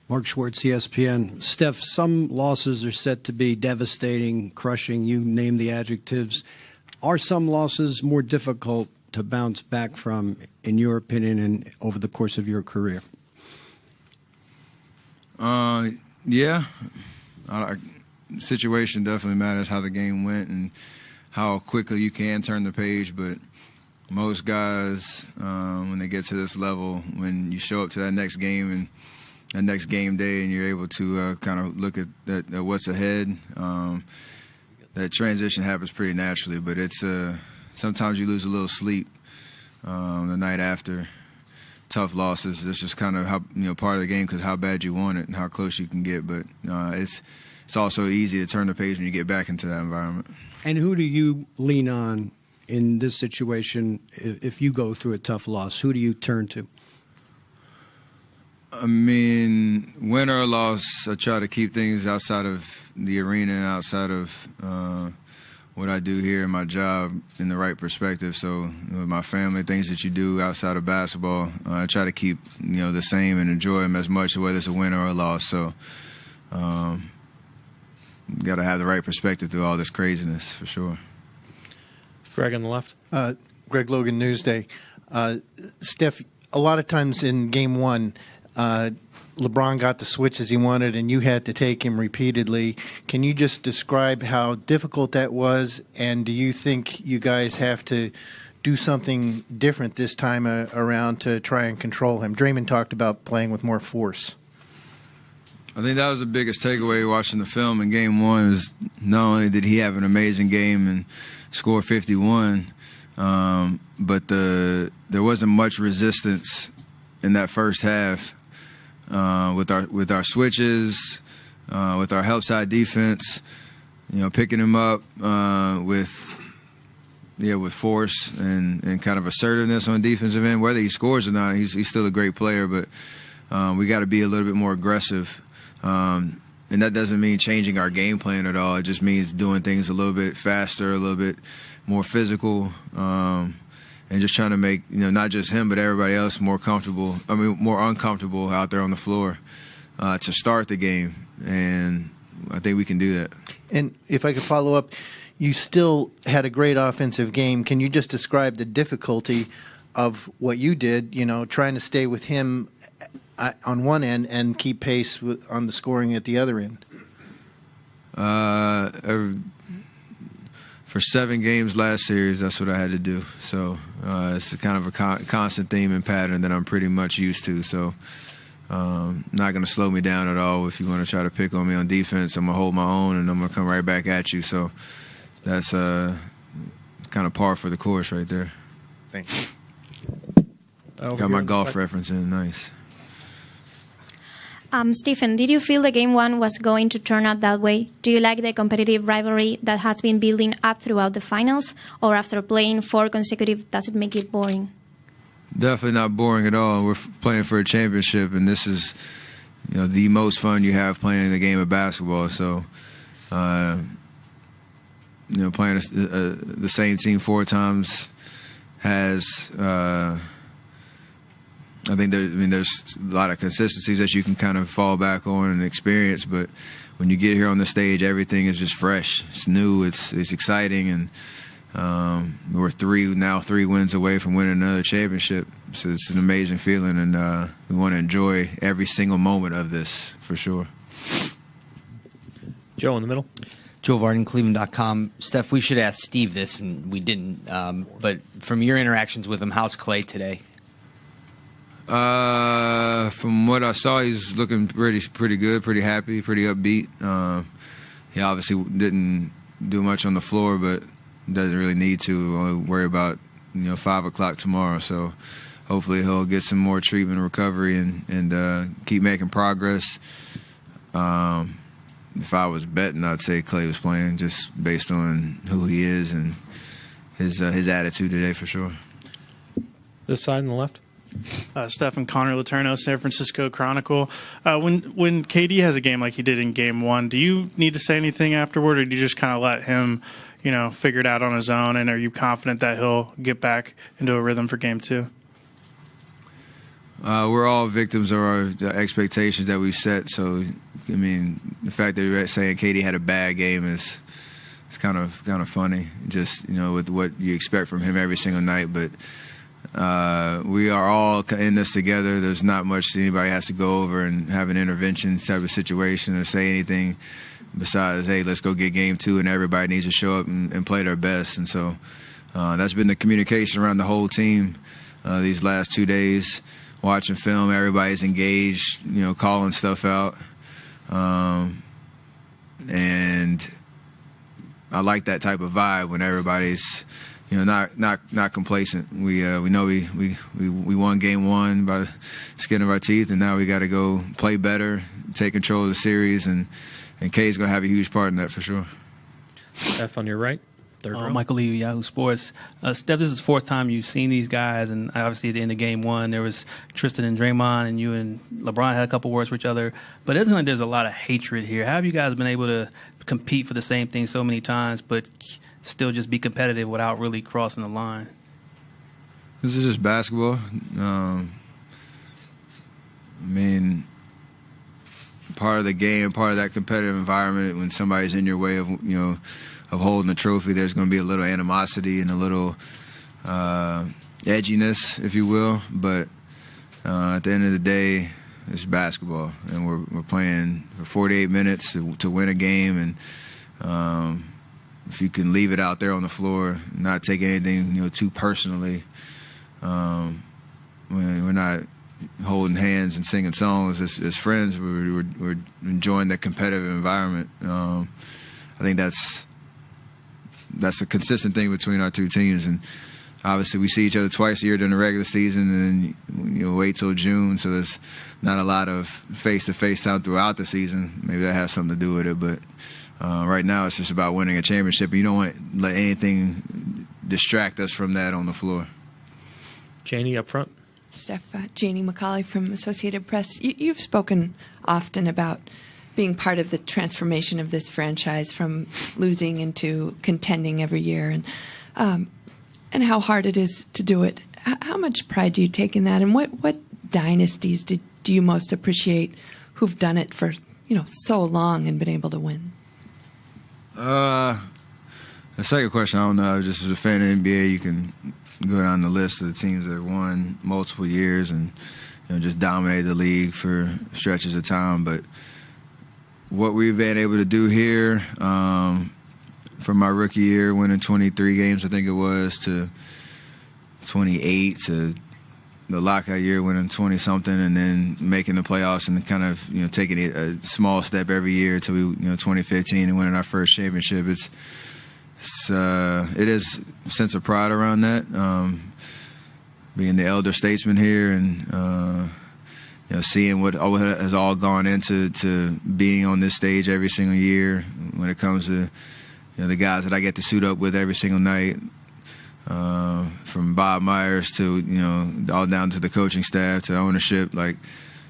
Mark Schwartz, ESPN. Steph, some losses are set to be devastating, crushing. You name the adjectives. Are some losses more difficult to bounce back from, in your opinion, and over the course of your career? Yeah. Situation definitely matters, how the game went and how quickly you can turn the page. But most guys, when they get to this level, when you show up to that next game and that next game day and you're able to kind of look at what's ahead, that transition happens pretty naturally. But it's sometimes you lose a little sleep the night after. Tough losses. That's just kind of how, part of the game, because how bad you want it and how close you can get. But it's also easy to turn the page when you get back into that environment. And who do you lean on in this situation if you go through a tough loss? Who do you turn to? I mean, win or loss, I try to keep things outside of the arena, outside of what I do here in my job in the right perspective. So with my family, things that you do outside of basketball, I try to keep the same and enjoy them as much, whether it's a win or a loss. So got to have the right perspective through all this craziness, for sure. Greg on the left. Greg Logan, Newsday. Steph, a lot of times in Game 1, LeBron got the switches he wanted, and you had to take him repeatedly. Can you just describe how difficult that was, and do you think you guys have to do something different this time around to try and control him? Draymond talked about playing with more force. I think that was the biggest takeaway watching the film in Game 1 is not only did he have an amazing game and score 51, but there wasn't much resistance in that first half. With our switches, with our help side defense, picking him up with force and kind of assertiveness on the defensive end. Whether he scores or not, he's still a great player, but we got to be a little bit more aggressive. And that doesn't mean changing our game plan at all. It just means doing things a little bit faster, a little bit more physical, and just trying to make, not just him, but everybody else more uncomfortable out there on the floor to start the game. And I think we can do that. And if I could follow up, you still had a great offensive game. Can you just describe the difficulty of what you did, trying to stay with him on one end and keep pace on the scoring at the other end? For 7 games last series, that's what I had to do. So it's kind of a constant theme and pattern that I'm pretty much used to. So not going to slow me down at all. If you want to try to pick on me on defense, I'm going to hold my own, and I'm going to come right back at you. So that's kind of par for the course right there. Thanks. Got my golf reference in. Nice. Stephen, did you feel the Game 1 was going to turn out that way? Do you like the competitive rivalry that has been building up throughout the finals? Or after playing 4 consecutive, does it make it boring? Definitely not boring at all. We're playing for a championship, and this is the most fun you have playing the game of basketball. So, playing the same team 4 times has... I think there's a lot of consistencies that you can kind of fall back on and experience, but when you get here on the stage, everything is just fresh. It's new. It's exciting, and we're 3 wins away from winning another championship. So it's an amazing feeling, and we want to enjoy every single moment of this for sure. Joe in the middle. Joe Varden, Cleveland.com. Steph, we should ask Steve this, and we didn't. But from your interactions with him, how's Clay today? From what I saw, he's looking pretty good, pretty happy, pretty upbeat. He obviously didn't do much on the floor, but doesn't really need to. Only worry about 5 o'clock tomorrow. So hopefully he'll get some more treatment and recovery and keep making progress. If I was betting, I'd say Clay was playing just based on who he is and his attitude today for sure. This side on the left. Stephen Connor Letourneau, San Francisco Chronicle. When KD has a game like he did in Game 1, do you need to say anything afterward, or do you just kind of let him, figure it out on his own? And are you confident that he'll get back into a rhythm for Game 2? We're all victims of the expectations that we set. So, I mean, the fact that you're saying Katie had a bad game is kind of funny. Just, with what you expect from him every single night. But we are all in this together. There's not much anybody has to go over and have an intervention type of situation or say anything besides, hey, let's go get game 2, and everybody needs to show up and play their best. And so that's been the communication around the whole team these last 2 days. Watching film, everybody's engaged, calling stuff out. And I like that type of vibe when everybody's, not complacent. We know we won game 1 by the skin of our teeth, and now we got to go play better, take control of the series, and Kay's going to have a huge part in that for sure. Steph on your right. Third row. Michael Lee, Yahoo Sports. Steph, this is the 4th time you've seen these guys, and obviously at the end of game 1, there was Tristan and Draymond, and you and LeBron had a couple words with each other. But it isn't like there's a lot of hatred here. How have you guys been able to compete for the same thing so many times, but still just be competitive without really crossing the line? This is just basketball. I mean, part of the game, part of that competitive environment, when somebody's in your way of, of holding a trophy, there's going to be a little animosity and a little edginess, if you will. But at the end of the day, it's basketball, and we're playing for 48 minutes to win a game. And if you can leave it out there on the floor, not take anything too personally, we're not holding hands and singing songs as friends. We're enjoying the competitive environment. I think that's the consistent thing between our two teams. And obviously we see each other twice a year during the regular season, and then wait till June, so there's not a lot of face-to-face time throughout the season. Maybe that has something to do with it, but right now it's just about winning a championship. You don't want to let anything distract us from that on the floor. Janie up front. Steph, Janie McCauley from Associated Press. You've spoken often about being part of the transformation of this franchise from losing into contending every year, and how hard it is to do it. How much pride do you take in that, and what dynasties do you most appreciate who've done it for so long and been able to win? The second question, I don't know. Just as a fan of the NBA, you can go down the list of the teams that won multiple years and just dominated the league for stretches of time. But what we've been able to do here, from my rookie year, winning 23 games, I think it was, to 28, to the lockout year, winning 20-something, and then making the playoffs and kind of taking it a small step every year till we 2015 and winning our first championship. It is a sense of pride around that, being the elder statesman here and seeing what has all gone into being on this stage every single year when it comes to the guys that I get to suit up with every single night, from Bob Myers to all down to the coaching staff to ownership. Like,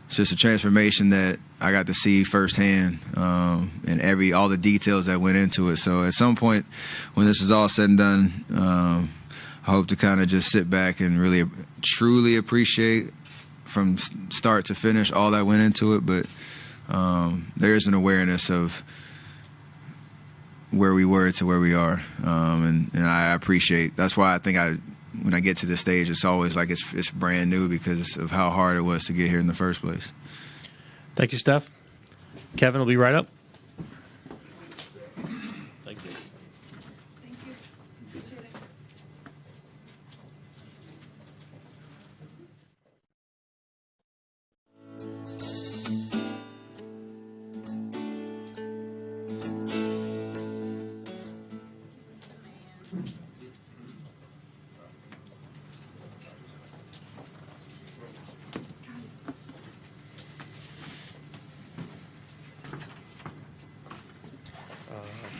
it's just a transformation that I got to see firsthand, and all the details that went into it. So at some point, when this is all said and done, I hope to kind of just sit back and really truly appreciate from start to finish all that went into it. But there is an awareness of where we were to where we are, and I appreciate. That's why I think when I get to this stage, it's always like it's brand new because of how hard it was to get here in the first place. Thank you, Steph. Kevin will be right up. Thank you.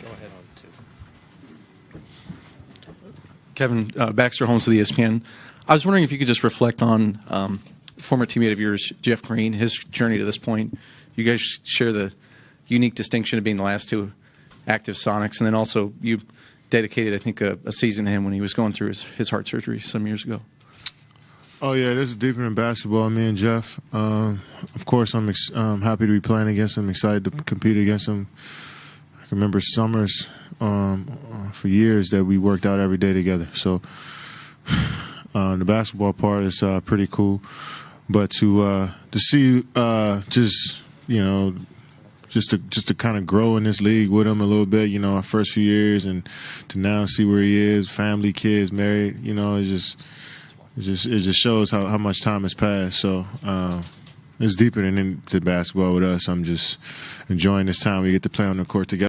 Go ahead on two. Kevin, Baxter Holmes with ESPN. I was wondering if you could just reflect on former teammate of yours, Jeff Green, his journey to this point. You guys share the unique distinction of being the last two active Sonics, and then also you dedicated, I think, a season to him when he was going through his heart surgery some years ago. Oh yeah, this is deeper than basketball. Me and Jeff. Of course, I'm happy to be playing against him. Excited to compete against him. I can remember summers for years that we worked out every day together. So the basketball part is pretty cool, but to see just to kind of grow in this league with him a little bit, our first few years, and to now see where he is, family, kids, married, it just shows how much time has passed. So it's deeper than into basketball with us. I'm just enjoying this time we get to play on the court together.